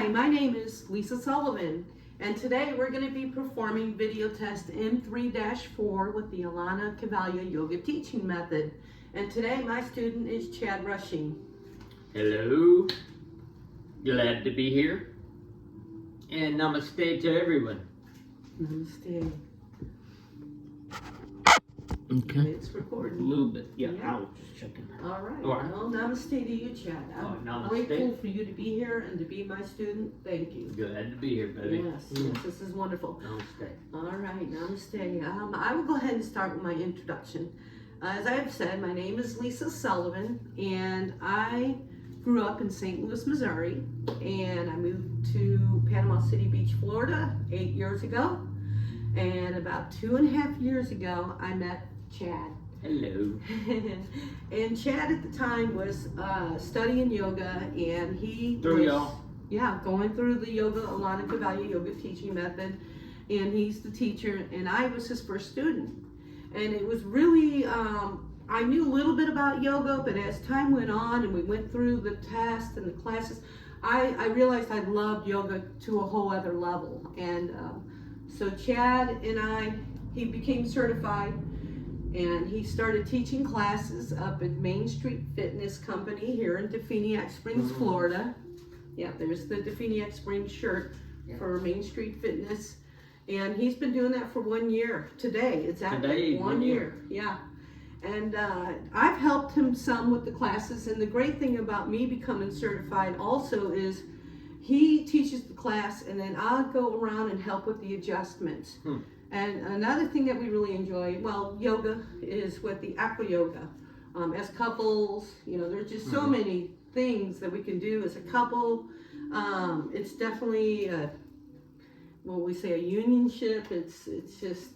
Hi, my name is Lisa Sullivan, and today we're going to be performing video test M3-4 with the Alana Cavalia Yoga Teaching Method. And today my student is Chad Rushing. Hello, glad to be here, and namaste to everyone. Namaste. Okay. It's recording. A little bit, yeah. Yeah. I was just checking. All right. All right. Well, namaste to you, Chad. I'm namaste. grateful for you to be here and to be my student. Thank you. Glad to be here, baby. Yes, yes, this is wonderful. Namaste. All right, namaste. I will go ahead and start with my introduction. As I have said, my name is Lisa Sullivan, and I grew up in St. Louis, Missouri, and I moved to Panama City Beach, Florida 8 years ago. And about 2.5 years ago, I met Chad. Hello. And Chad at the time was studying yoga, and he going through the yoga, Alana Cavalia Yoga Teaching Method, and he's the teacher, and I was his first student. And it was really, I knew a little bit about yoga, but as time went on and we went through the tests and the classes, I realized I loved yoga to a whole other level. And so Chad and he became certified, and he started teaching classes up at Main Street Fitness Company here in Definiak Springs, Florida. Yeah, there's the Definiak Springs shirt for Main Street Fitness. And he's been doing that for 1 year. Today, it's actually 1 year. Yeah. And I've helped him some with the classes. And the great thing about me becoming certified also is he teaches the class, and then I'll go around and help with the adjustments. And another thing that we really enjoy, well, yoga is with the aqua yoga. As couples, you know, there's just so many things that we can do as a couple. It's definitely when we say a unionship, it's just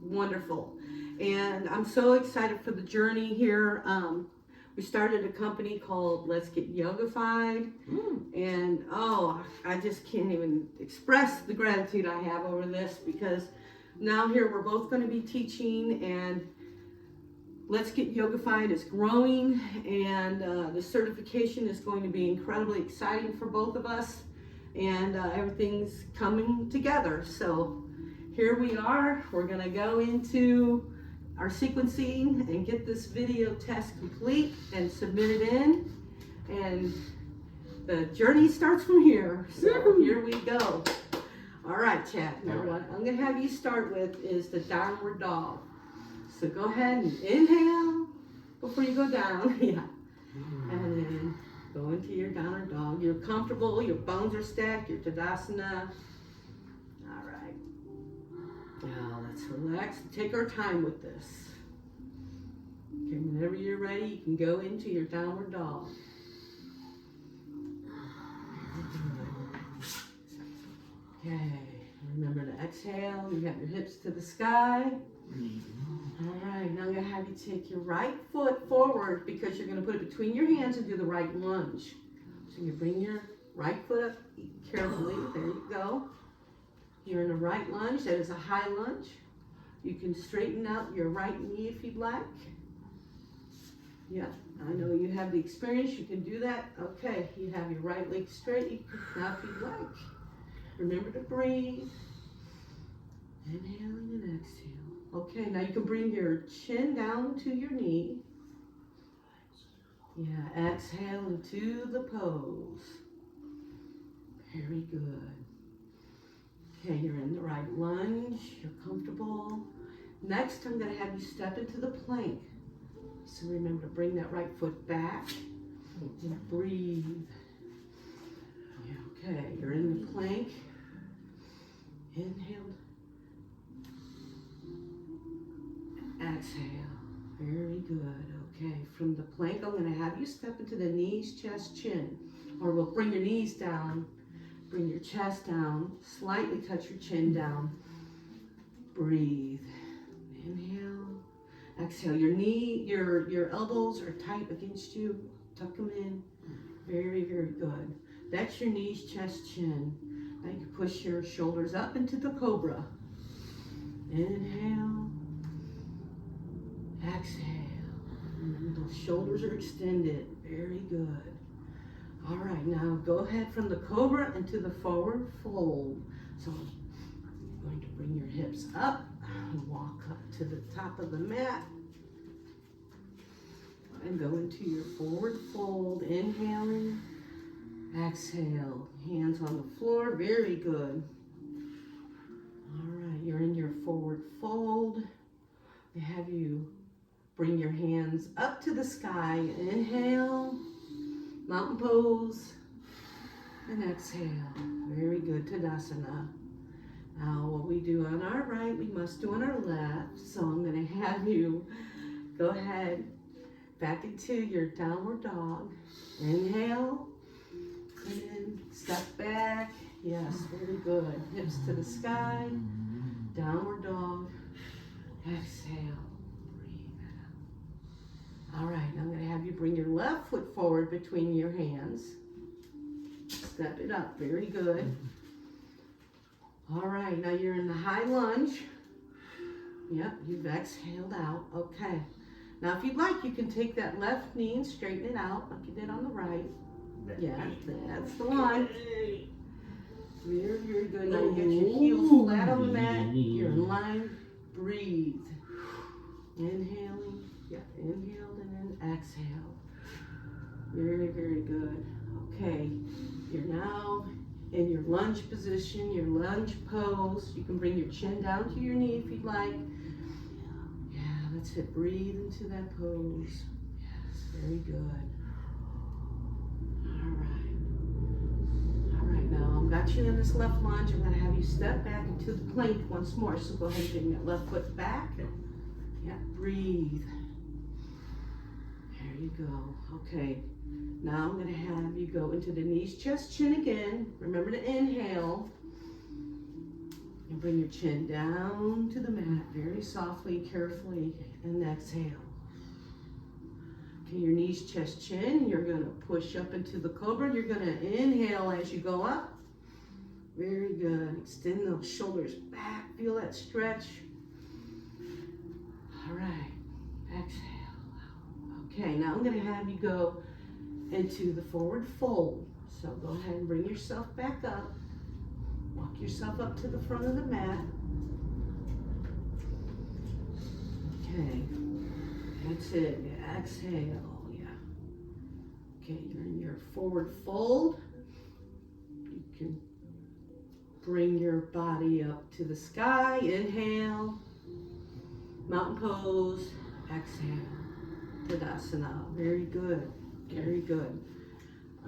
wonderful. And I'm so excited for the journey here. We started a company called Let's Get Yogified. And I just can't even express the gratitude I have over this, because now here we're both going to be teaching, and Let's Get Yogified is growing, and the certification is going to be incredibly exciting for both of us, and everything's coming together. So here we are. We're going to go into our sequencing and get this video test complete and submit it in, and the journey starts from here. So here we go. All right, Chad. Now what I'm going to have you start with is the downward dog. So go ahead and inhale before you go down. Yeah. And then go into your downward dog. You're comfortable. Your bones are stacked. Your Tadasana. All right. Now let's relax and take our time with this. Okay, whenever you're ready, you can go into your downward dog. Okay, remember to exhale. You have your hips to the sky. All right, now I'm going to have you take your right foot forward, because you're going to put it between your hands and do the right lunge. So you bring your right foot up carefully. There you go. You're in a right lunge. That is a high lunge. You can straighten out your right knee if you'd like. Yeah, I know you have the experience. You can do that. Okay, you have your right leg straight. Now if you'd like, remember to breathe. Inhaling and exhale. Okay, now you can bring your chin down to your knee. Yeah, exhale into the pose. Very good. Okay, you're in the right lunge. You're comfortable. Next, I'm going to have you step into the plank. So remember to bring that right foot back and breathe. Yeah, okay, you're in the plank. Inhale. Exhale. Very good. Okay, from the plank, I'm going to have you step into the knees, chest, chin. Or we'll bring your knees down, bring your chest down, slightly touch your chin down. Breathe. Inhale. Exhale. Your your elbows are tight against you. Tuck them in. Very, very good. That's your knees, chest, chin. Now you can push your shoulders up into the cobra. Inhale. Exhale. And those shoulders are extended. Very good. All right, right, now go ahead from the cobra into the forward fold. So you're going to bring your hips up and walk up to the top of the mat. And go into your forward fold, inhaling, exhale, hands on the floor, very good. All right, you're in your forward fold. I have you bring your hands up to the sky, inhale, mountain pose, and exhale, very good, Tadasana. Now what we do on our right, we must do on our left, so I'm gonna have you go ahead back into your downward dog. Inhale, and then step back. Yes, very good. Hips to the sky, downward dog. Exhale, breathe out. All right, now I'm gonna have you bring your left foot forward between your hands. Step it up, very good. All right, now you're in the high lunge. Yep, you've exhaled out, okay. Now, if you'd like, you can take that left knee and straighten it out like you did on the right. Yeah, that's the one. Very, very good. Now you get your heels flat on the mat. You're in line. Breathe. Inhaling. Yeah, inhaled and then exhale. Very, very good. Okay, you're now in your lunge position, your lunge pose. You can bring your chin down to your knee if you'd like. That's it. Breathe into that pose. Yes, very good. All right, now I've got you in this left lunge. I'm going to have you step back into the plank once more. So go ahead and bring that left foot back. Yeah, breathe. There you go. Okay, now I'm going to have you go into the knees, chest, chin again. Remember to inhale. And bring your chin down to the mat very softly, carefully, and exhale. Okay, your knees, chest, chin. You're going to push up into the cobra. You're going to inhale as you go up. Very good. Extend those shoulders back. Feel that stretch. All right. Exhale. Okay, now I'm going to have you go into the forward fold. So go ahead and bring yourself back up. Walk yourself up to the front of the mat. Okay, that's it. Yeah, exhale, yeah. Okay, you're in your forward fold. You can bring your body up to the sky. Inhale, mountain pose, exhale, Tadasana. Very good, very good.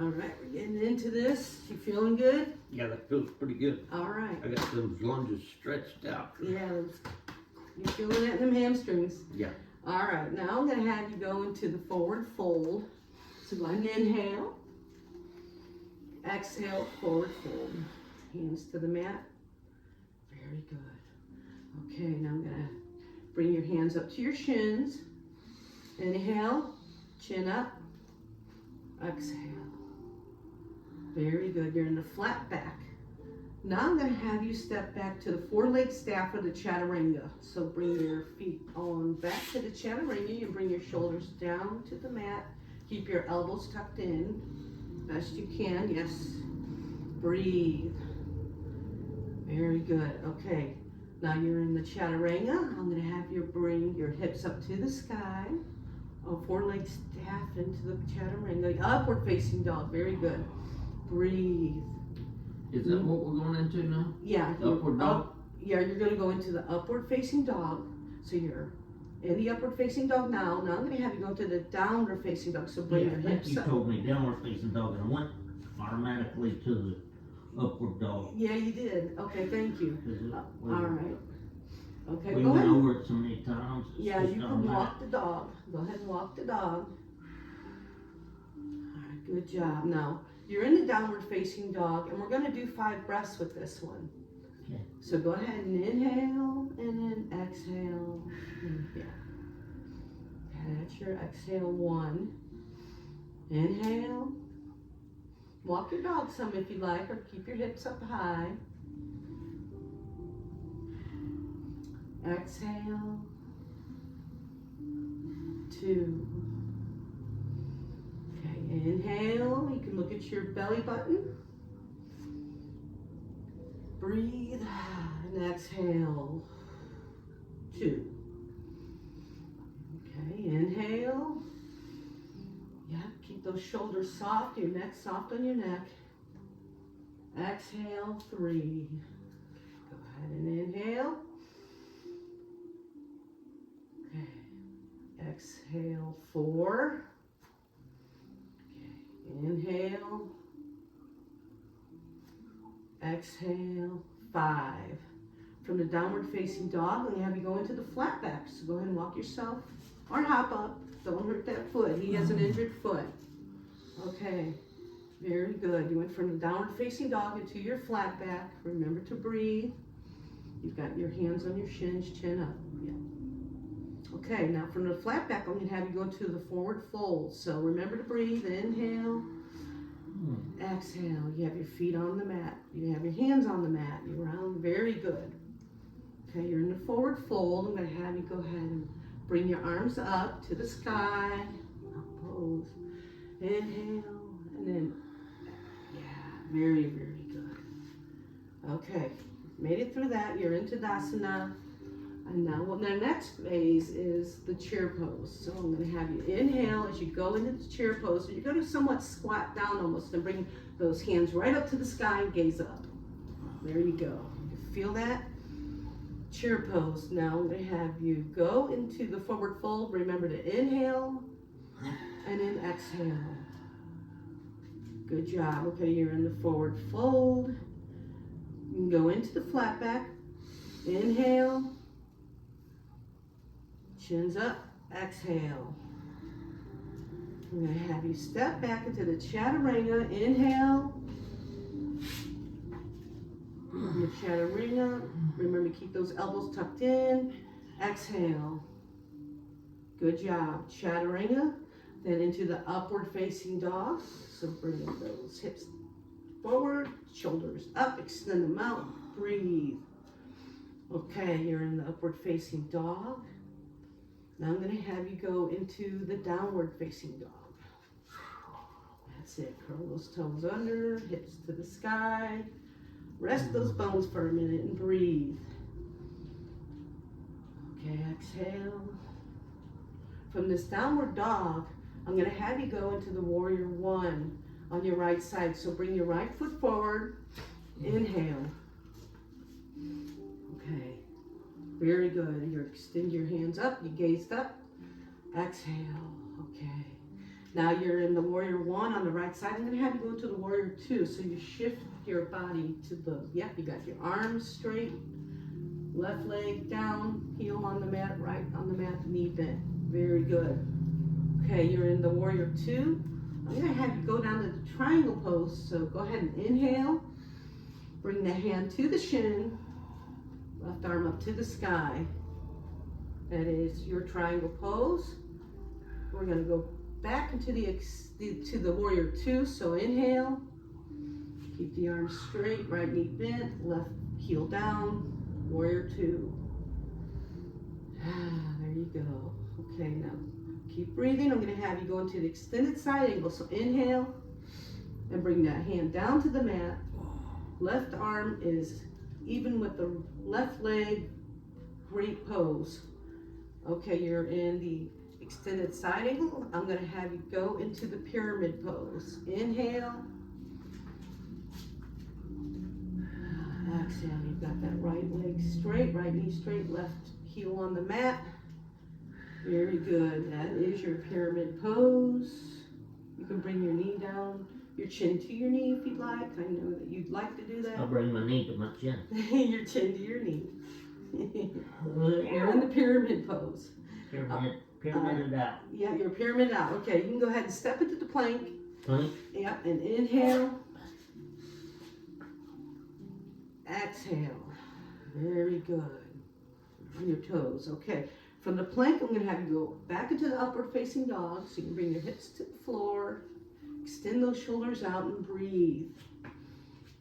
All right, we're getting into this. You feeling good? Yeah, that feels pretty good. All right. I got those lunges stretched out. Yeah, you're feeling it in them hamstrings. Yeah. All right, now I'm going to have you go into the forward fold. So go ahead and inhale. Exhale, forward fold. Hands to the mat. Very good. Okay, now I'm going to bring your hands up to your shins. Inhale, chin up. Exhale. Very good. You're in the flat back. Now I'm going to have you step back to the four-leg staff of the chaturanga. So bring your feet on back to the chaturanga. You bring your shoulders down to the mat. Keep your elbows tucked in best you can. Yes. Breathe. Very good. Okay. Now you're in the chaturanga. I'm going to have you bring your hips up to the sky. Oh, four-leg staff into the chaturanga. Upward facing dog. Very good. Breathe. Is that what we're going into now? Yeah. Upward dog? Yeah, you're going to go into the upward facing dog. So you're in the upward facing dog now. Now I'm going to have you go to the downward facing dog. So bring your hips you up. told me downward facing dog and I went automatically to the upward dog. Yeah, you did. Okay, thank you. All right. Okay, We go went ahead. over it so many times. Yeah, you can walk the dog. Go ahead and walk the dog. All right, good job. Now, you're in the downward facing dog, and we're going to do 5 breaths with this one. Okay. So go ahead and inhale, and then exhale. Yeah. That's your exhale 1. Inhale. Walk your dog some if you like, or keep your hips up high. Exhale. 2. Okay, Inhale, you can look at your belly button. Breathe and exhale. 2. Okay, inhale. Yeah, keep those shoulders soft, your neck soft on your neck. Exhale, 3. Go ahead and inhale. Okay, exhale, 4. Okay, inhale. Exhale, 5. From the downward facing dog, I'm going to have you go into the flat back. So go ahead and walk yourself or hop up. Don't hurt that foot. He has an injured foot. Okay, very good. You went from the downward facing dog into your flat back. Remember to breathe. You've got your hands on your shins, chin up. Yeah. Okay, now from the flat back, I'm going to have you go to the forward fold. So remember to breathe. Inhale. Exhale. You have your feet on the mat. You have your hands on the mat. You're round. Very good. Okay, you're in the forward fold. I'm going to have you go ahead and bring your arms up to the sky. Pose. Inhale. And then, yeah, very, very good. Okay, made it through that. You're into Tadasana. And now the next phase is the chair pose. So I'm going to have you inhale as you go into the chair pose. So you're going to somewhat squat down almost and bring those hands right up to the sky and gaze up. There you go. You feel that? Chair pose. Now I'm going to have you go into the forward fold. Remember to inhale and then exhale. Good job. Okay, you're in the forward fold. You can go into the flat back. Inhale. Chins up. Exhale. I'm going to have you step back into the chaturanga. Inhale. Your chaturanga. Remember to keep those elbows tucked in. Exhale. Good job. Chaturanga. Then into the upward facing dog. So bring those hips forward, shoulders up, extend them out, breathe. Okay, you're in the upward facing dog. Now I'm going to have you go into the downward facing dog. That's it. Curl those toes under, hips to the sky. Rest those bones for a minute and breathe. Okay, exhale. From this downward dog, I'm going to have you go into the warrior 1 on your right side. So bring your right foot forward. Inhale. Okay. Very good. You extend your hands up. You gazed up. Exhale. Okay. Now you're in the warrior 1 on the right side. I'm going to have you go to the warrior 2. So you shift your body to the, yep, you got your arms straight. Left leg down. Heel on the mat. Right on the mat. Knee bent. Very good. Okay, you're in the warrior 2. I'm going to have you go down to the triangle pose. So go ahead and inhale. Bring the hand to the shin. Left arm up to the sky. That is your triangle pose. We're going to go back into the warrior 2. So inhale. Keep the arms straight. Right knee bent. Left heel down. Warrior 2. There you go. Okay, now keep breathing. I'm going to have you go into the extended side angle. So inhale and bring that hand down to the mat. Left arm is even with the left leg. Great pose. Okay, you're in the extended side angle. I'm going to have you go into the pyramid pose. Inhale. Exhale. You've got that right leg straight, right knee straight, left heel on the mat. Very good. That is your pyramid pose. You can bring your knee down, your chin to your knee if you'd like. I know that you'd like to do that. I'll bring my knee to my chin. Your chin to your knee. You're in the pyramid pose. Pyramid out. Yeah, you're pyramid out. Okay, you can go ahead and step into the plank. Plank. Yep, and inhale. Exhale. Very good. On your toes. Okay. From the plank, I'm going to have you go back into the upward facing dog. So you can bring your hips to the floor. Extend those shoulders out and breathe.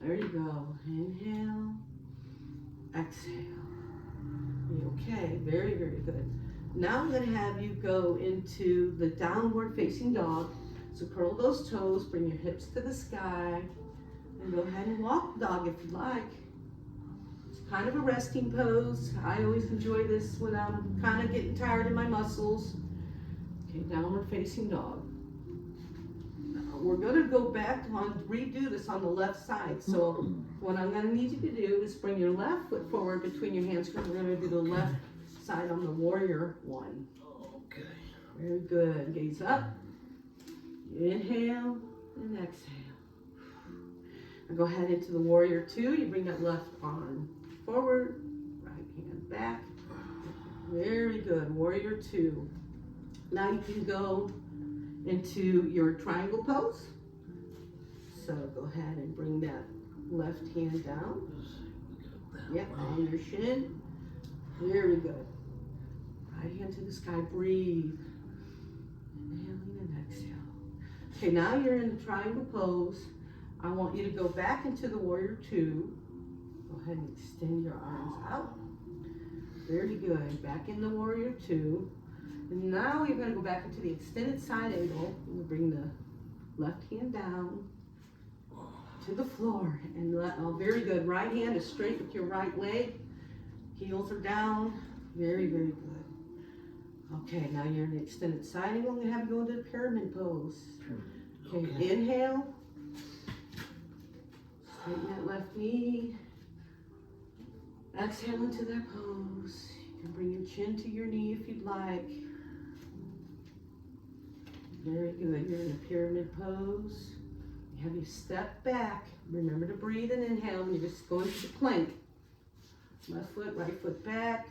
There you go. Inhale. Exhale. Okay. Very, very good. Now I'm going to have you go into the downward facing dog. So curl those toes, bring your hips to the sky, and go ahead and walk dog if you like. It's kind of a resting pose. I always enjoy this when I'm kind of getting tired in my muscles. Okay, downward facing dog. Now we're gonna go back on, redo this on the left side. So what I'm gonna need you to do is bring your left foot forward between your hands. We're gonna do the left side on the warrior one. Okay. Very good. Gaze up. Inhale and exhale. And go ahead into the warrior two. You bring that left arm forward, right hand back. Very good. Warrior two. Now you can go into your triangle pose. So go ahead and bring that left hand down. Yep, on your shin. Very good. Right hand to the sky. Breathe. Inhaling and exhale. Okay, now you're in the triangle pose. I want you to go back into the warrior two. Go ahead and extend your arms out. Very good. Back in the warrior two. And now you're going to go back into the extended side angle. You bring the left hand down to the floor. And very good. Right hand is straight with your right leg. Heels are down. Very, very good. Okay, now you're in the extended side angle. I'm going to have you go into the pyramid pose. Okay, inhale. Straighten that left knee. Exhale into that pose. You can bring your chin to your knee if you'd like. Very good. You're in the pyramid pose. You have you step back. Remember to breathe and inhale. And you're just going to the plank. Left foot, right foot back.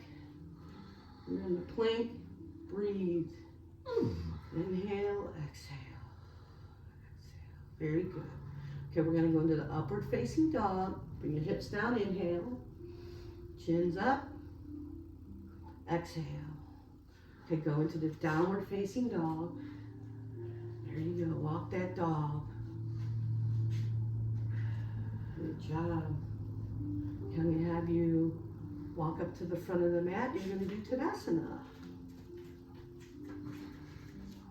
You're in the plank. Breathe. Inhale, exhale. Exhale. Very good. Okay, we're going to go into the upward facing dog. Bring your hips down. Inhale. Chins up. Exhale. Okay, go into the downward facing dog. There you go. Walk that dog. Good job. Can we have you walk up to the front of the mat? You're going to do Tadasana.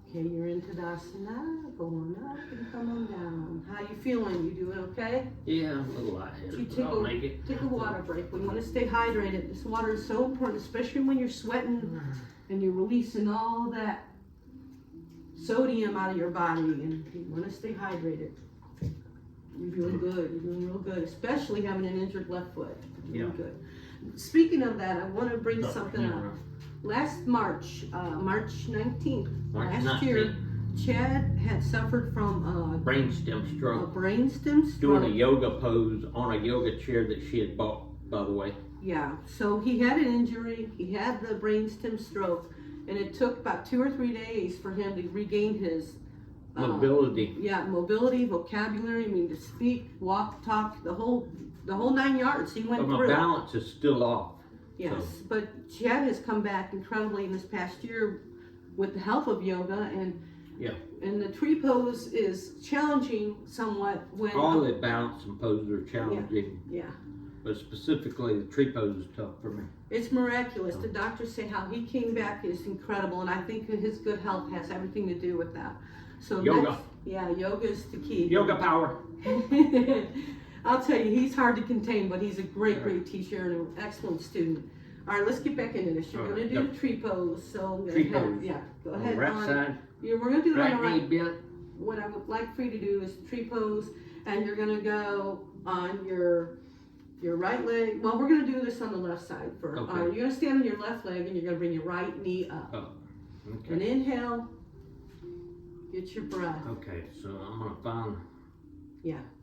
Okay, you're in Tadasana. Go on up and come on down. How you feeling? You doing okay? Yeah, I'm a little lightheaded, but I'll make it. Take a water break. We want to stay hydrated. This water is so important, especially when you're sweating and you're releasing all that sodium out of your body, and you want to stay hydrated. You're doing good. You're doing real good, especially having an injured left foot. You're doing good. Speaking of that, I want to bring something up. Last March 19th, last year, Chad had suffered from a brainstem stroke. Brainstem stroke. Doing a yoga pose on a yoga chair that she had bought, by the way. Yeah, so he had an injury. He had the brainstem stroke, and it took about 2 or 3 days for him to regain his mobility. Mobility, vocabulary. I mean, to speak, walk, talk, the whole 9 yards. He went through. But my balance is still off. Yes, so. But Chad has come back incredibly in this past year with the help of yoga, and the tree pose is challenging somewhat when all the balance and poses are challenging. Yeah. But specifically, the tree pose is tough for me. It's miraculous. The doctors say how he came back is incredible, and I think his good health has everything to do with that. So yoga. Yoga is the key. Yoga power. I'll tell you, he's hard to contain, but he's a great teacher and an excellent student. All right, let's get back into this. You're going to do the tree pose. So I'm going to have, go ahead. On the right side. We're going to do it on the right. Bit. What I would like for you to do is tree pose, and you're going to go on your right leg. Well, we're going to do this on the left side first. Okay. You're going to stand on your left leg, and you're going to bring your right knee up. Oh, okay. And inhale. Get your breath. Okay, so I'm going to find...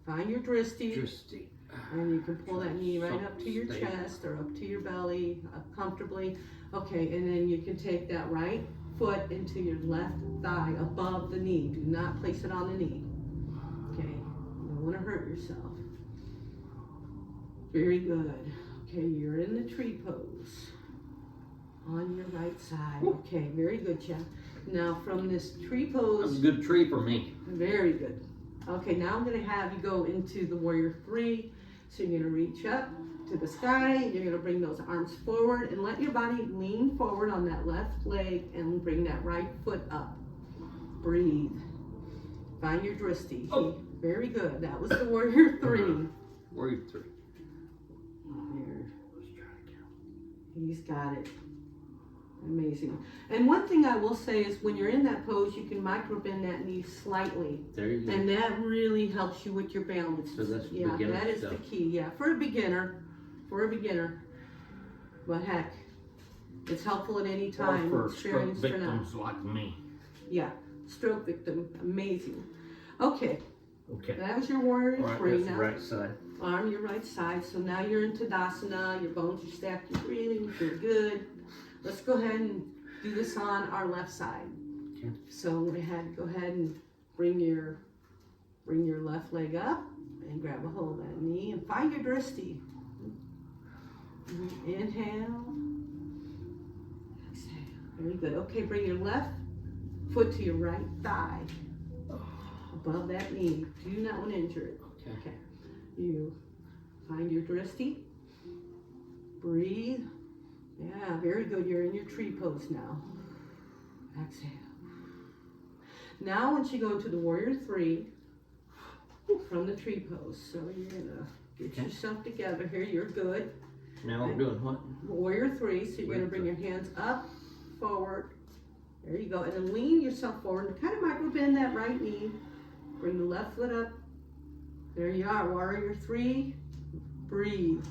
Find your drishti. Drishti. And you can pull that knee right up to your chest or up to your belly, up comfortably. Okay, and then you can take that right foot into your left thigh above the knee. Do not place it on the knee. Okay, you don't want to hurt yourself. Very good. Okay, you're in the tree pose on your right side. Okay, very good, Chad. Now from this tree pose. That's a good tree for me. Very good. Okay, now I'm going to have you go into the warrior three. So you're going to reach up to the sky. You're going to bring those arms forward and let your body lean forward on that left leg and bring that right foot up. Breathe. Find your drishti. Oh. Very good. That was the warrior 3. Warrior 3. There. He's got it. Amazing. And one thing I will say is when you're in that pose, you can micro bend that knee slightly. There you go. And that really helps you with your balance. So that's yeah, beginner that is stuff. the key. Yeah, for a beginner. But heck, it's helpful at any time. Or for stroke experienced or not. victims like me. Yeah, stroke victim. Amazing. Okay, Okay. that was your warrior All right, 3. that's the Now right side. arm your right side. So now you're in Tadasana. Your bones are stacked. You're breathing. You're good. Let's go ahead and do this on our left side. Okay. So I'm going to go ahead and bring your left leg up and grab a hold of that knee and find your drishti. Inhale. Exhale. Very good. Okay, bring your left foot to your right thigh. Above that knee. Do not want to injure it. Okay. You find your drishti. Breathe. Yeah, very good. You're in your tree pose now. Exhale. Now, once you go into the warrior 3, from the tree pose. So you're gonna get yourself together here. You're good. Now we're doing what? Warrior 3. So you're gonna bring your hands up, forward. There you go. And then lean yourself forward and kind of micro bend that right knee. Bring the left foot up. There you are. Warrior 3. Breathe.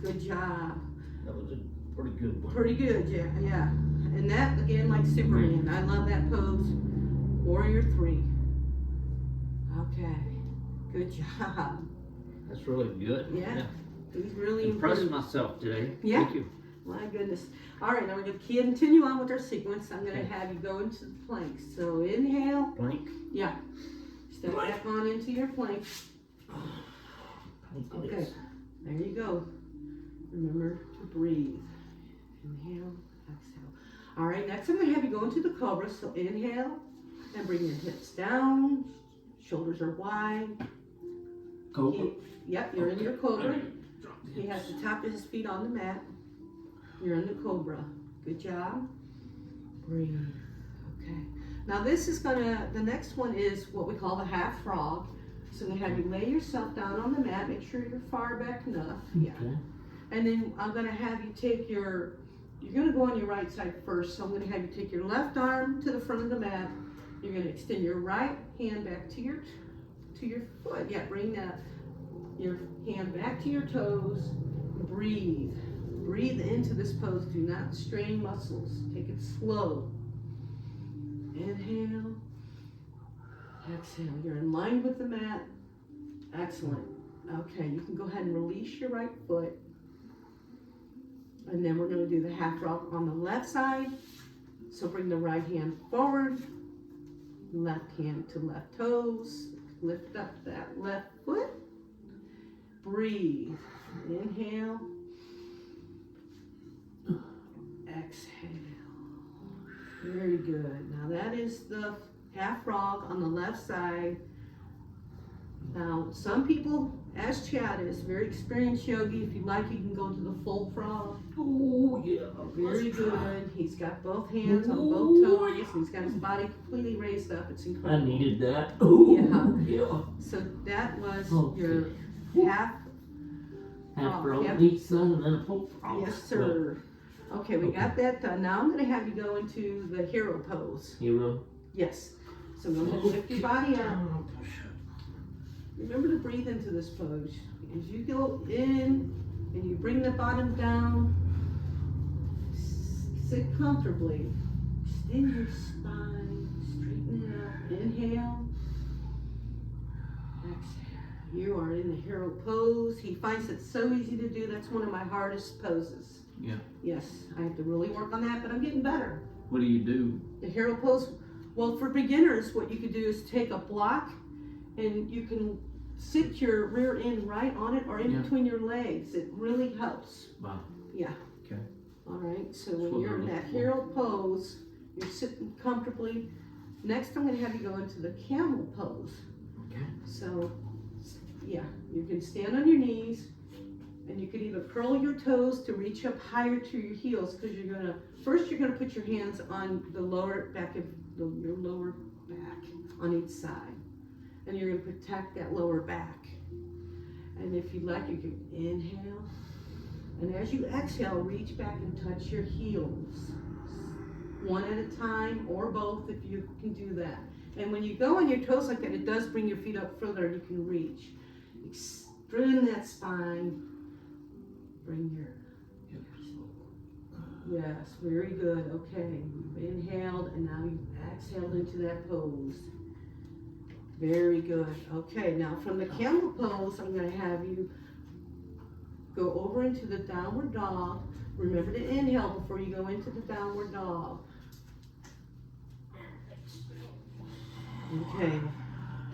Good job. That was a pretty good one. Pretty good, yeah. And that, again, like Superman. I love that pose. Warrior 3. Okay. Good job. That's really good. Yeah. He's really Impressed improved. myself today. Yeah. Thank you. My goodness. All right, now we're going to continue on with our sequence. I'm going to have you go into the plank. So inhale. Plank. Yeah. Step back on into your plank. Plank Okay. this. There you go. Remember to breathe. Inhale, exhale. All right, next I'm going to have you go into the cobra. So inhale and bring your hips down. Shoulders are wide. Cobra. Yep, you're in your cobra. He has the top of his feet on the mat. You're in the cobra. Good job. Breathe. Okay. Now this is the next one is what we call the half frog. So I'm going to have you lay yourself down on the mat. Make sure you're far back enough. Yeah. Okay. And then I'm going to have you take you're going to go on your right side first. So I'm going to have you take your left arm to the front of the mat. You're going to extend your right hand back to your foot. Yeah, bring your hand back to your toes. Breathe. Breathe into this pose. Do not strain muscles. Take it slow. Inhale. Exhale. You're in line with the mat. Excellent. Okay, you can go ahead and release your right foot. And then we're going to do the half rock on the left side. So bring the right hand forward. Left hand to left toes. Lift up that left foot. Breathe. Inhale. Exhale. Very good. Now that is the half frog on the left side. Now some people, as Chad is, very experienced yogi. If you like, you can go to the full frog. Oh yeah. Very good. He's got both hands on both toes. He's got his body completely raised up. It's I incredible. needed that. Oh yeah. So that was Okay. your half. Half frog yep. on each side and then a full frog. Yes, sir. Okay, we got that done. Now I'm going to have you go into the hero pose. Hero. Yes. So go ahead and lift your body up. Remember to breathe into this pose. As you go in and you bring the bottom down, sit comfortably. Extend your spine, straighten it up. Inhale. Exhale. You are in the hero pose. He finds it so easy to do. That's one of my hardest poses. Yeah. Yes, I have to really work on that, but I'm getting better. What do you do? The hero pose, well, for beginners, what you could do is take a block and you can sit your rear end right on it or in between your legs. It really helps. Wow. Yeah. Okay. All right, so That's when what you're in we're that looking hero pose, you're sitting comfortably. Next, I'm going to have you go into the camel pose. Okay. So, yeah, you can stand on your knees. And you could either curl your toes to reach up higher to your heels because you're gonna put your hands on the lower back of your lower back on each side. And you're gonna protect that lower back. And if you like, you can inhale. And as you exhale, reach back and touch your heels. One at a time, or both if you can do that. And when you go on your toes like that, it does bring your feet up further and you can reach. Straighten that spine. Bring your hips. Yes, very good. Okay, you've inhaled and now you've exhaled into that pose. Very good. Okay, now from the camel pose, I'm going to have you go over into the downward dog. Remember to inhale before you go into the downward dog. Okay,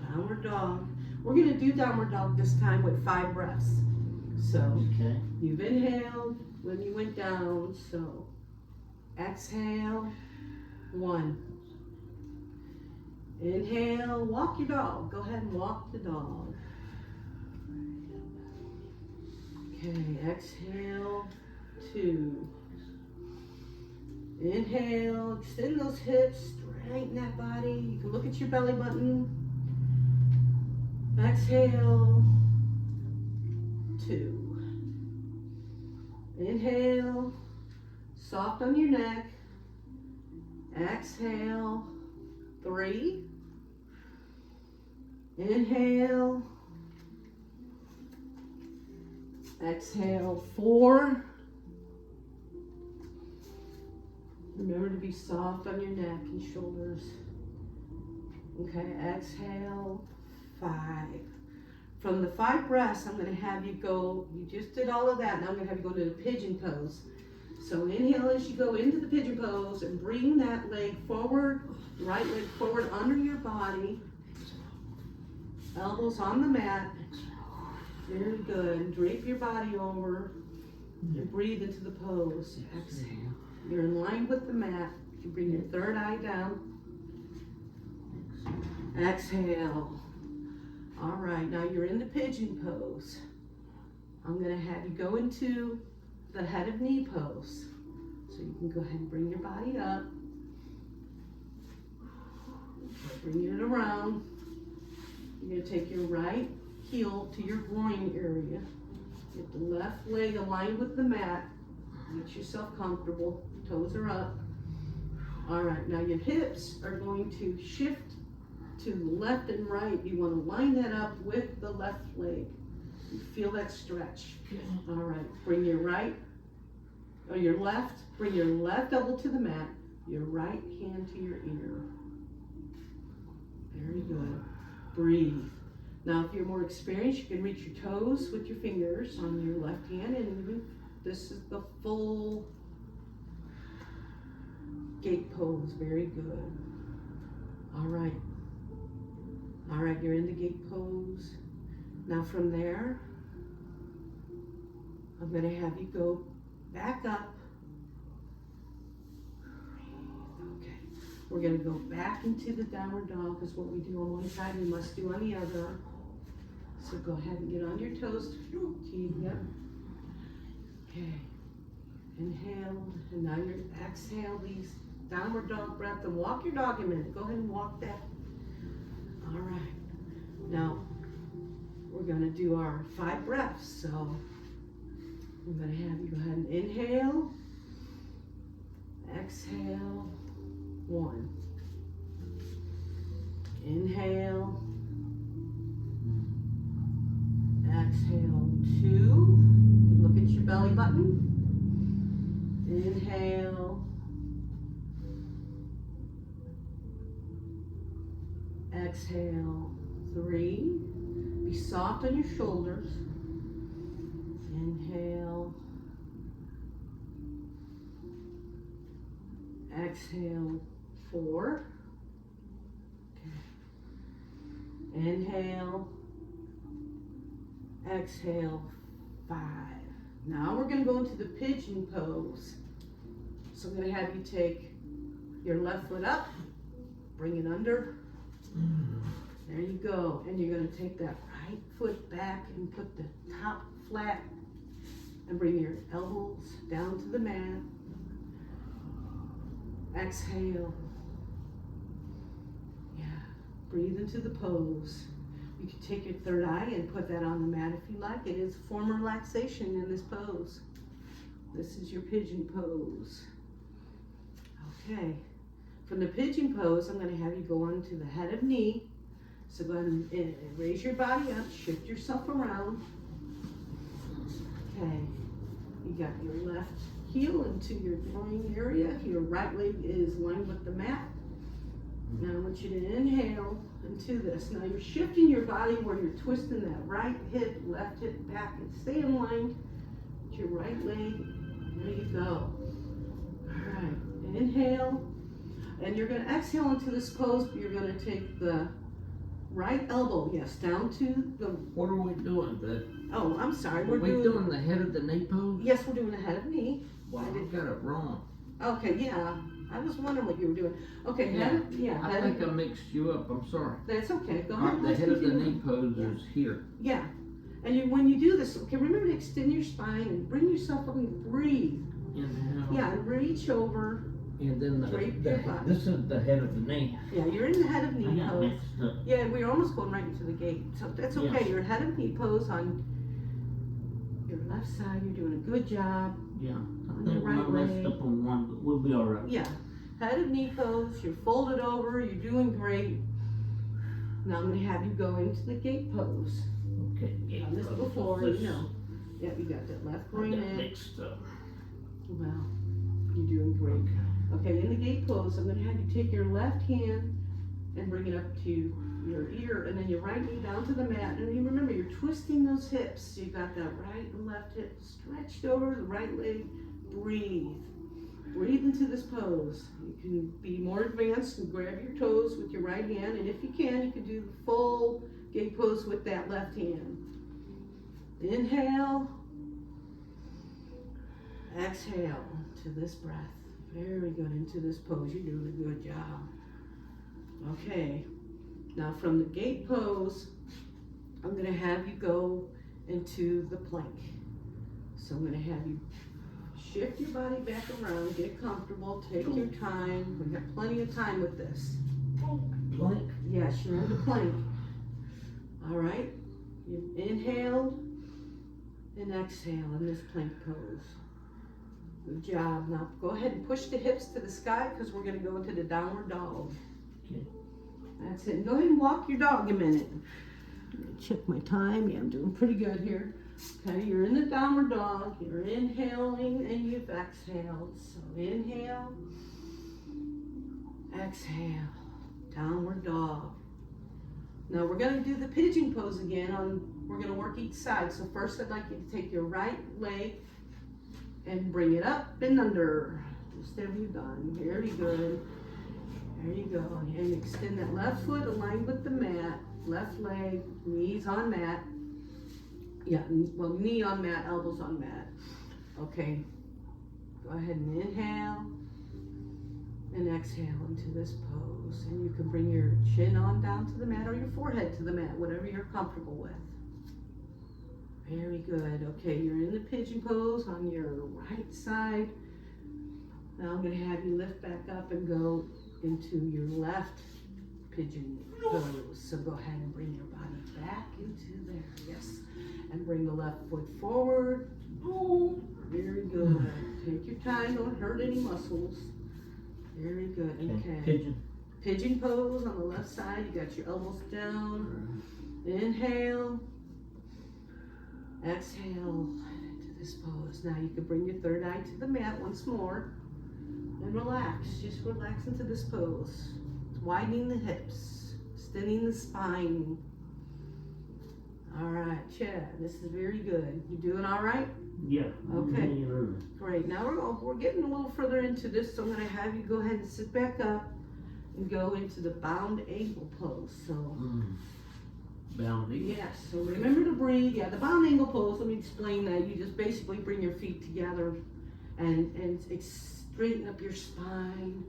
downward dog. We're going to do downward dog this time with 5 breaths. So, Okay. you've inhaled when you went down, so exhale, 1. Inhale, walk your dog. Go ahead and walk the dog. Okay, exhale, 2. Inhale, extend those hips, straighten that body. You can look at your belly button. Exhale, 2. Inhale, soft on your neck. Exhale, 3. Inhale. Exhale, 4. Remember to be soft on your neck and shoulders. Okay, exhale, 5. From the 5 breaths, I'm going to have you go, you just did all of that, now I'm going to have you go to the pigeon pose. So inhale as you go into the pigeon pose and bring that leg forward, right leg forward under your body. Elbows on the mat. Very good. Drape your body over and breathe into the pose. Exhale. You're in line with the mat. You bring your third eye down. Exhale. All right, now you're in the pigeon pose. I'm going to have you go into the head of knee pose. So you can go ahead and bring your body up. Bring it around. You're going to take your right heel to your groin area. Get the left leg aligned with the mat. Get yourself comfortable. Toes are up. All right, now your hips are going to shift to the left and right. You want to line that up with the left leg. You feel that stretch. All right, bring your right, or your left, bring your left elbow to the mat, your right hand to your ear. Very good. Breathe. Now, if you're more experienced, you can reach your toes with your fingers on your left hand, and this is the full gate pose. Very good. All right. All right, you're in the gate pose. Now from there, I'm going to have you go back up. Okay. We're going to go back into the downward dog, because what we do on one side, we must do on the other. So go ahead and get on your toes. Yep. Okay. Inhale, and now you exhale these downward dog breath, and walk your dog a minute. Go ahead and walk that. All right. Now, we're going to do our 5 breaths. So, I'm going to have you go ahead and inhale. Exhale. 1. Inhale. Exhale. 2. Look at your belly button. Inhale. Exhale. 3. Be soft on your shoulders. Inhale. Exhale. 4. Okay. Inhale. Exhale. 5. Now we're going to go into the pigeon pose. So I'm going to have you take your left foot up, bring it under. There you go. And you're going to take that right foot back and put the top flat and bring your elbows down to the mat. Exhale. Yeah. Breathe into the pose. You can take your third eye and put that on the mat if you like. It is a form of relaxation in this pose. This is your pigeon pose. Okay. From the pigeon pose, I'm going to have you go on to the head of knee. So go ahead and raise your body up, shift yourself around. Okay. You got your left heel into your groin area. Your right leg is lined with the mat. Now I want you to inhale into this. Now you're shifting your body where you're twisting that right hip, left hip back, and stay in line with your right leg. There you go. All right. Inhale. And you're going to exhale into this pose, but you're going to take the right elbow, yes, down to the... What are we doing? Oh, I'm sorry. Are we doing the head of the knee pose? Yes, we're doing the head of knee. Well, I got it wrong. Okay, yeah. I was wondering what you were doing. Okay, yeah. I think I mixed you up. I'm sorry. That's okay. Go ahead. The head of the knee pose is here. Yeah. And when you do this, okay, remember to extend your spine and bring yourself up and breathe. Inhale. Yeah, and reach over. And then this is the head of the knee. Yeah, you're in the head of knee I got pose. mixed up. Yeah, we're almost going right into the gate. So that's okay. Yeah. Your head of knee pose on your left side. You're doing a good job. Yeah. On I your think right I messed leg. up on one, but we'll be all right. Yeah. Head of knee pose. You're folded over. You're doing great. Now I'm going to have you go into the gate pose. Okay. Done this before, you know. Yeah, you got that left groin in. Mixed up. Wow. You're doing great. Okay, in the gate pose, I'm going to have you take your left hand and bring it up to your ear, and then your right knee down to the mat. And you remember, you're twisting those hips. You got that right and left hip stretched over the right leg. Breathe. Breathe into this pose. You can be more advanced and grab your toes with your right hand, and if you can do the full gate pose with that left hand. Inhale. Exhale to this breath. Very good into this pose. You're doing a good job. Okay. Now from the gate pose, I'm going to have you go into the plank. So I'm going to have you shift your body back around, get comfortable, take your time. We got plenty of time with this. Plank? Yes, you're in the plank. All right. You inhaled and exhale in this plank pose. Good job. Now go ahead and push the hips to the sky because we're going to go into the downward dog. Okay. That's it. Go ahead and walk your dog a minute. Check my time. Yeah, I'm doing pretty good here. Okay, you're in the downward dog. You're inhaling and you've exhaled. So inhale, exhale, downward dog. Now we're going to do the pigeon pose again. We're going to work each side. So first I'd like you to take your right leg and bring it up and under. Just have you done. Very good. There you go. And extend that left foot aligned with the mat. Left leg, knees on mat. Yeah, well, knee on mat, elbows on mat. Okay. Go ahead and inhale and exhale into this pose. And you can bring your chin on down to the mat or your forehead to the mat, whatever you're comfortable with. Very good. Okay, you're in the pigeon pose on your right side. Now I'm going to have you lift back up and go into your left pigeon pose. So go ahead and bring your body back into there. Yes. And bring the left foot forward. Oh, very good. Take your time. Don't hurt any muscles. Very good. Okay. Pigeon. Pigeon pose on the left side. You got your elbows down. Inhale. Exhale into this pose. Now you can bring your third eye to the mat once more and relax. Just relax into this pose. Widening the hips, extending the spine. All right, Chad, this is very good. You doing all right? Yeah. Okay. Great. Now we're getting a little further into this, so I'm going to have you go ahead and sit back up and go into the bound ankle pose. So. Bound ankle. Yes, so remember to breathe. Yeah, the bound ankle pose, let me explain that. You just basically bring your feet together and straighten up your spine.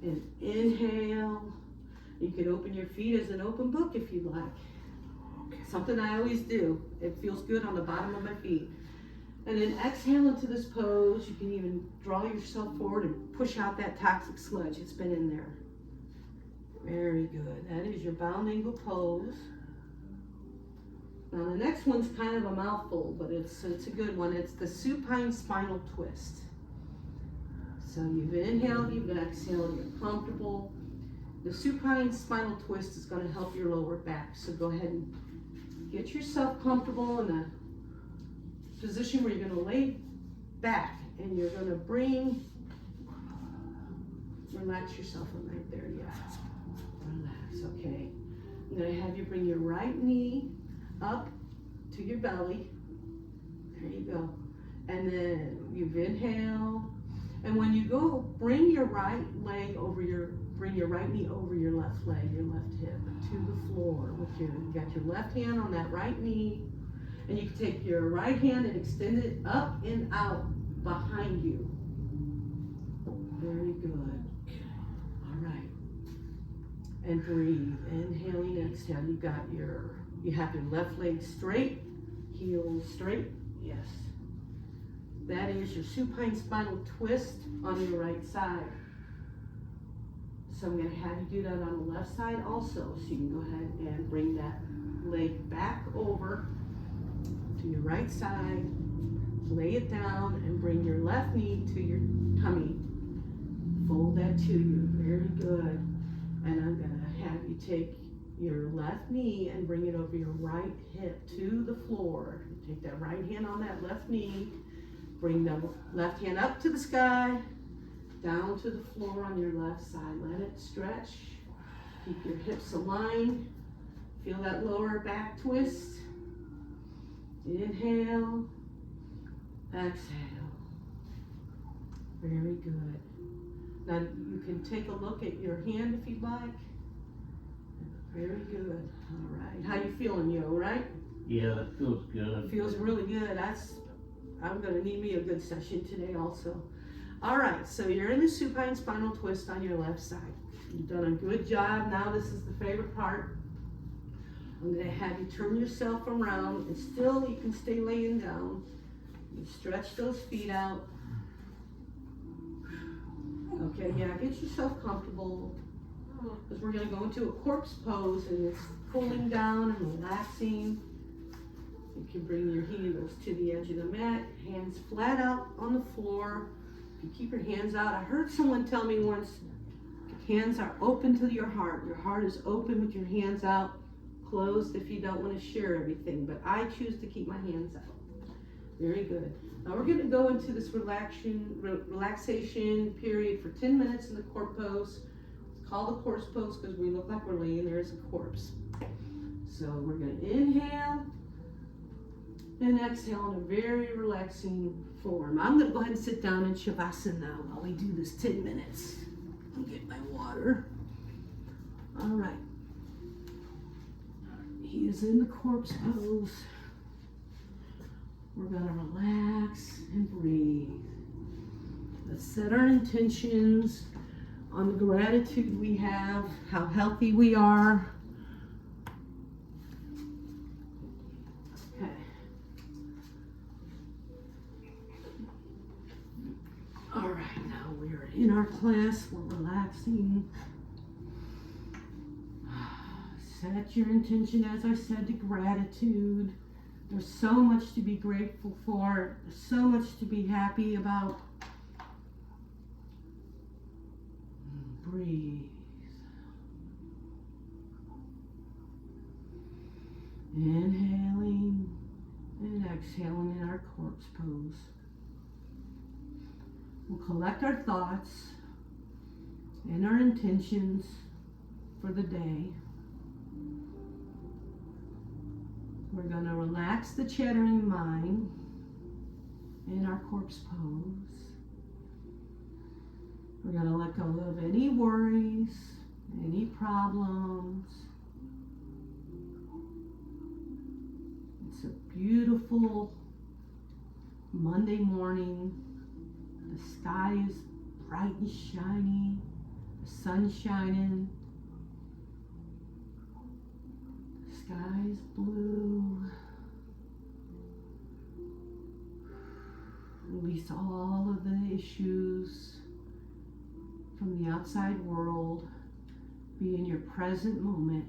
And inhale. You can open your feet as an open book if you like. Something I always do. It feels good on the bottom of my feet. And then exhale into this pose. You can even draw yourself forward and push out that toxic sludge that's been in there. Very good. That is your bound ankle pose. Now the next one's kind of a mouthful, but it's a good one. It's the supine spinal twist. So you've inhaled, you've exhaled, you're comfortable. The supine spinal twist is going to help your lower back. So go ahead and get yourself comfortable in a position where you're going to lay back and you're going to relax yourself right there, yeah. Relax, okay. I'm going to have you bring your right knee up to your belly. There you go. And then you've inhaled. And when you go, bring your right knee over your left leg, your left hip to the floor. You got your left hand on that right knee. And you can take your right hand and extend it up and out behind you. Very good. All right. And breathe. Inhaling, exhale. You have your left leg straight, heel straight. Yes. That is your supine spinal twist on your right side. So I'm going to have you do that on the left side also. So you can go ahead and bring that leg back over to your right side. Lay it down and bring your left knee to your tummy. Fold that to you. Very good. And I'm going to have you take your left knee and bring it over your right hip to the floor. Take that right hand on that left knee. Bring the left hand up to the sky, down to the floor on your left side. Let it stretch. Keep your hips aligned. Feel that lower back twist. Inhale. Exhale. Very good. Now you can take a look at your hand if you'd like. Very good. All right. How you feeling, yo, right? Yeah, that feels good. Feels really good. I'm going to need me a good session today also. All right, so you're in the supine spinal twist on your left side. You've done a good job. Now this is the favorite part. I'm going to have you turn yourself around, and still you can stay laying down. You stretch those feet out. Okay, yeah, get yourself comfortable, because we're going to go into a corpse pose, and it's cooling down and relaxing. You can bring your heels to the edge of the mat, hands flat out on the floor. You keep your hands out. I heard someone tell me once, hands are open to your heart. Your heart is open with your hands out, closed if you don't want to share everything, but I choose to keep my hands out. Very good. Now we're going to go into this relaxation period for 10 minutes in the corpse pose. It's called a corpse pose because we look like we're laying there as a corpse. So we're going to inhale and exhale in a very relaxing form. I'm going to go ahead and sit down in Shavasana while we do this 10 minutes. I'll get my water. All right. He is in the corpse pose. We're going to relax and breathe. Let's set our intentions on the gratitude we have, how healthy we are. Okay. All right, now we're in our class. We're relaxing. Set your intention, as I said, to gratitude. There's so much to be grateful for, so much to be happy about. Breathe. Inhaling and exhaling in our corpse pose. We'll collect our thoughts and our intentions for the day. We're going to relax the chattering mind in our corpse pose. We're going to let go of any worries, any problems. It's a beautiful Monday morning. The sky is bright and shiny. The sun's shining. The sky is blue. Release all of the issues from the outside world Be in your present moment.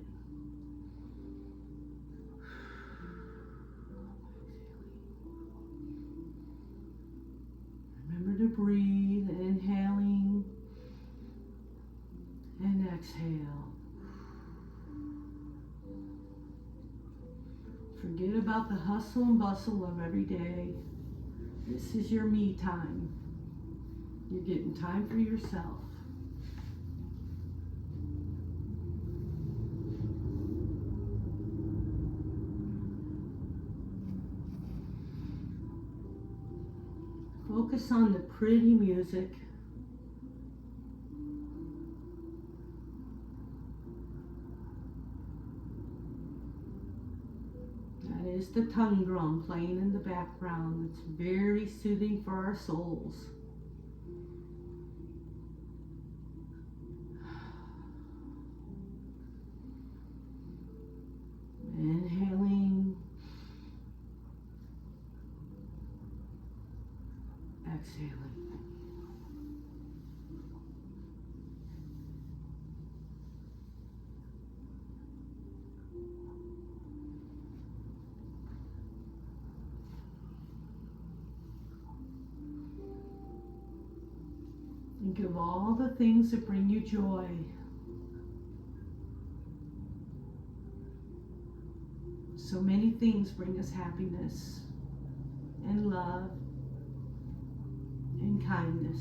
Remember to breathe, inhaling and exhale. Forget about the hustle and bustle of every day. This is your me time. You're getting time for yourself. Focus on the pretty music. That is the tongue drum playing in the background. It's very soothing for our souls. Inhaling. Exhaling. Think of all the things that bring you joy. So many things bring us happiness and love and kindness.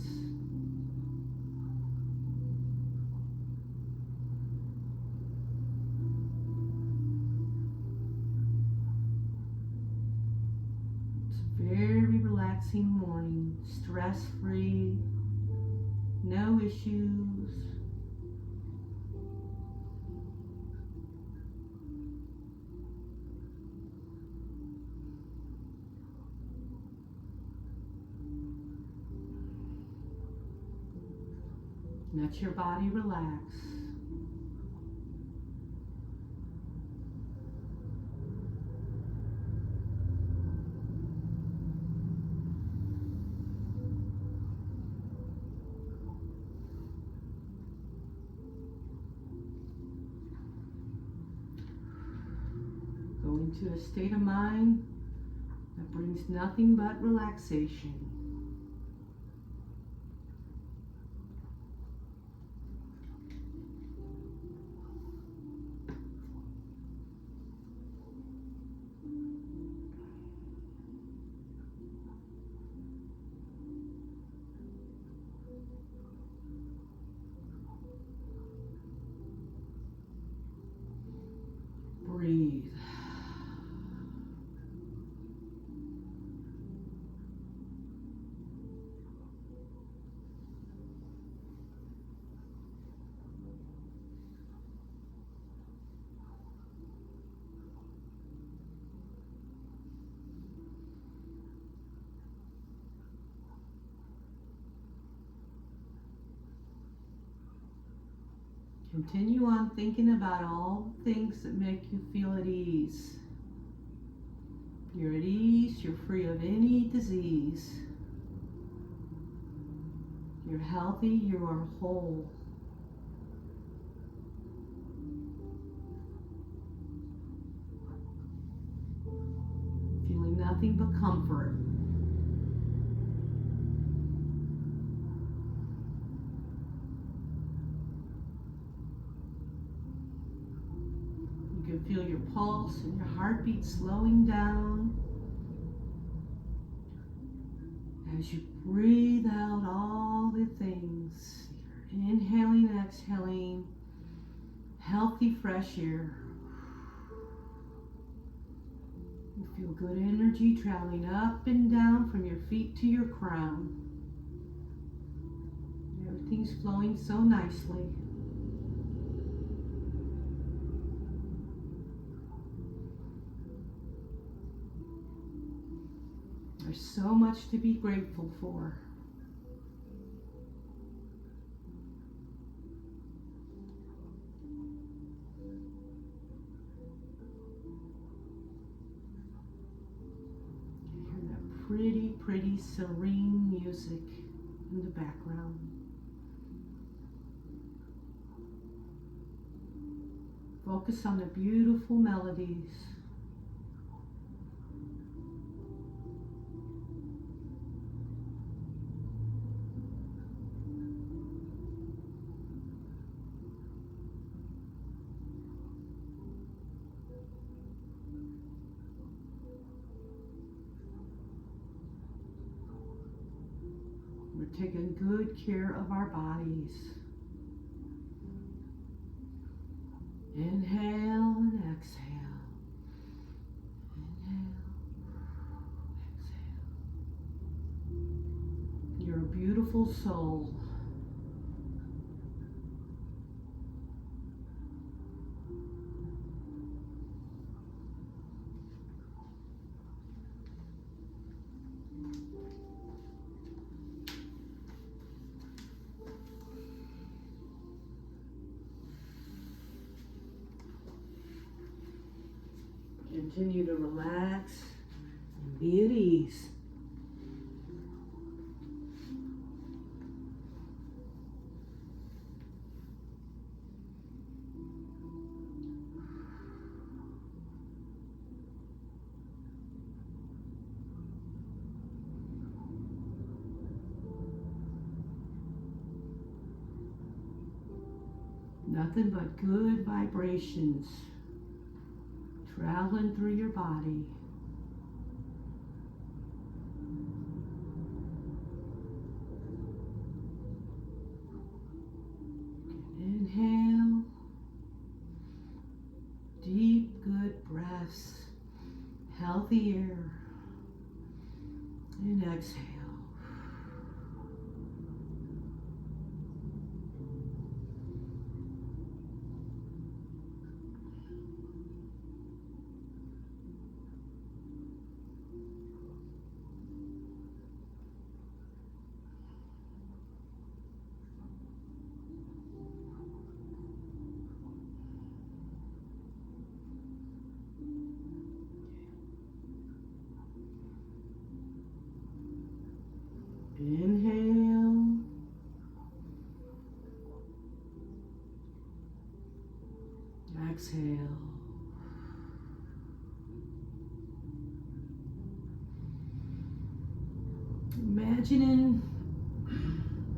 It's a very relaxing morning, stress-free, no issues. Let your body relax. Go into a state of mind that brings nothing but relaxation. Breathe. Continue on thinking about all the things that make you feel at ease. You're at ease, you're free of any disease. You're healthy, you are whole. Feeling nothing but comfort. You can feel your pulse and your heartbeat slowing down as you breathe out all the things. You're inhaling and exhaling healthy, fresh air. You feel good energy traveling up and down from your feet to your crown. Everything's flowing so nicely. There's so much to be grateful for. You hear that pretty, pretty serene music in the background. Focus on the beautiful melodies. We're taking good care of our bodies. Inhale and exhale. Inhale, exhale. You're a beautiful soul. Continue to relax and be at ease. Nothing but good vibrations traveling through your body. Inhale, deep, good breaths, healthy air, and exhale. Inhale. Exhale. Imagining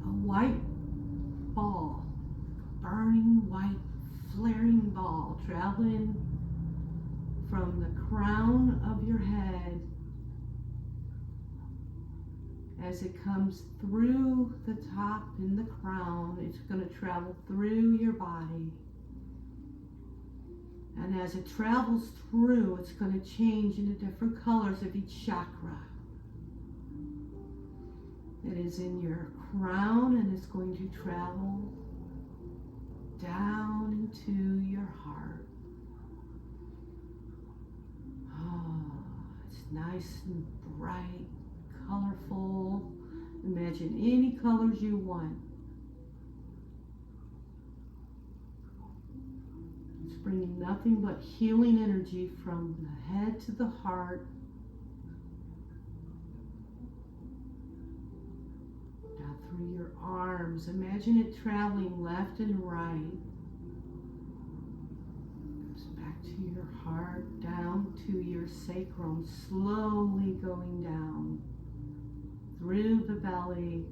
a white ball, burning white, flaring ball, traveling from the crown of your head as it comes through the top in the crown. It's going to travel through your body. And as it travels through, it's going to change into different colors of each chakra. It is in your crown, and it's going to travel down into your heart. Oh, it's nice and bright, colorful. Imagine any colors you want. It's bringing nothing but healing energy from the head to the heart, down through your arms. Imagine it traveling left and right. Goes back to your heart, down to your sacrum, slowly going down through the belly,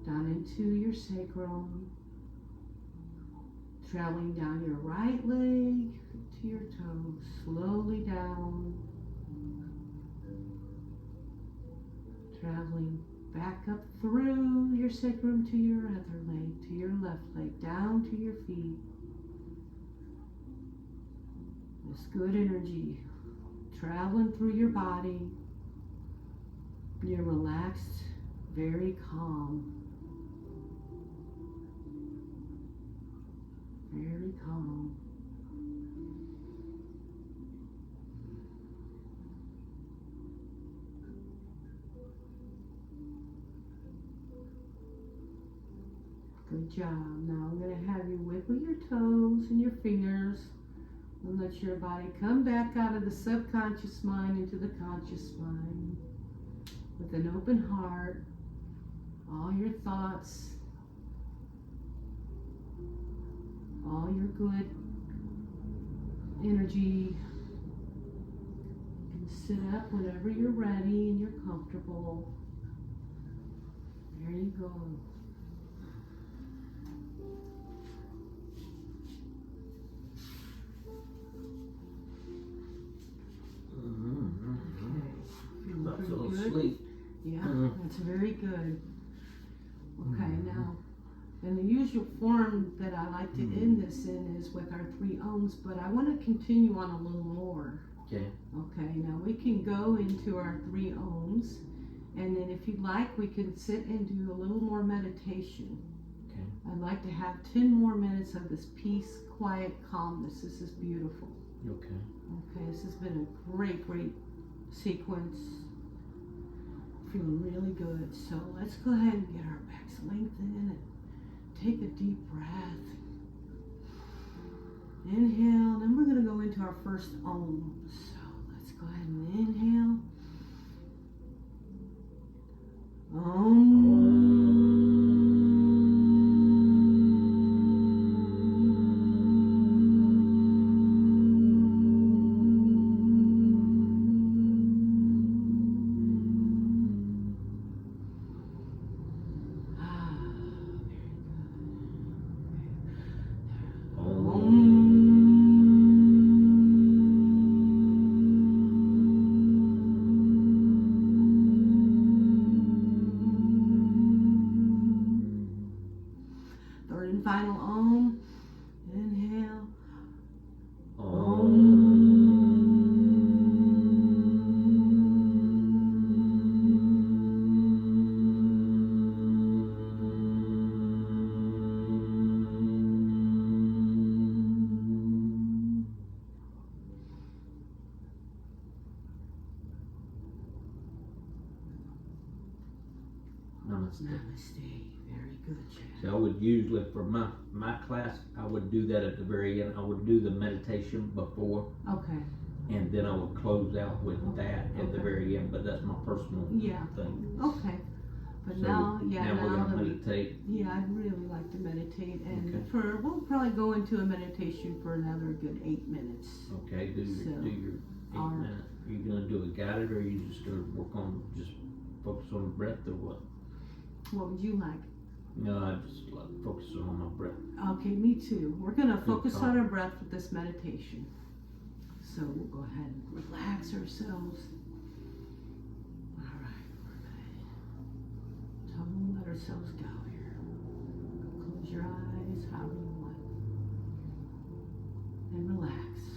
down into your sacrum, traveling down your right leg to your toes, slowly down, traveling back up through your sacrum to your other leg, to your left leg, down to your feet. This good energy traveling through your body. You're relaxed, very calm. Very calm. Good job. Now I'm going to have you wiggle your toes and your fingers and let your body come back out of the subconscious mind into the conscious mind with an open heart. All your thoughts all your good energy. You can sit up whenever you're ready and you're comfortable. There you go. I Okay. feel Good? asleep. Yeah, that's very good. Okay, now, and the usual form that I like to end this in is with our 3 ohms, but I want to continue on a little more. Okay. Okay, now we can go into our 3 ohms, and then if you'd like, we can sit and do a little more meditation. Okay. I'd like to have 10 more minutes of this peace, quiet, calmness. This is beautiful. Okay. Okay, this has been a great, great sequence. Feeling really good. So let's go ahead and get our backs lengthened and take a deep breath. Inhale, then we're going to go into our first Om. So let's go ahead and inhale. Third and final Om. Inhale. Namaste. Namaste. Very good, Chad. So I would usually, for my class, I would do that at the very end. I would do the meditation before, Okay. and then I would close out with that at the Okay. very end. But that's my personal Yeah. thing. Okay. But So now we're that gonna we, meditate. yeah, I'd really like to meditate, and Okay. we'll probably go into a meditation for another good 8 minutes. Okay, do your So, 8 our- minutes. Are you gonna do a guided, or are you just gonna work on just focus on the breath, or what? What would you like? No, I just like focusing on my breath. Okay, me too. We're gonna focus call. on our breath with this meditation. So we'll go ahead and relax ourselves. All right, we're gonna totally let ourselves go here. Close your eyes, however you want, and relax.